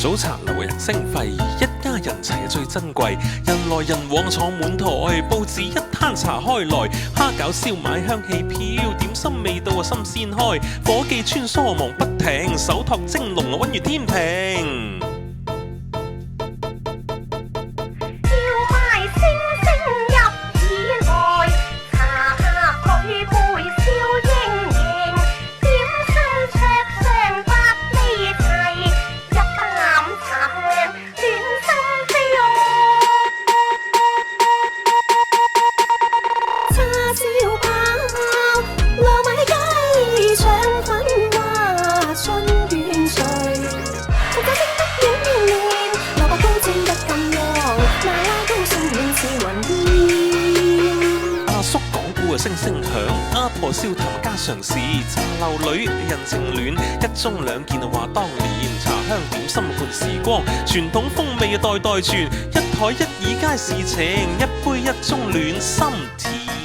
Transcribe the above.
早茶留人聲吠，一家人齊最珍貴。人來人往坐滿台，報紙一攤查開來。蝦餃燒賣香氣飄，點心味道新鮮開。伙計穿梭忙不停，手托蒸籠溫如天平。阿叔講古聲聲響，阿婆笑談家常事，茶樓裏人情暖，一盅兩件話當年，茶香點心伴時光，傳統風味代代傳，一台一椅皆是情，一杯一盅暖心田。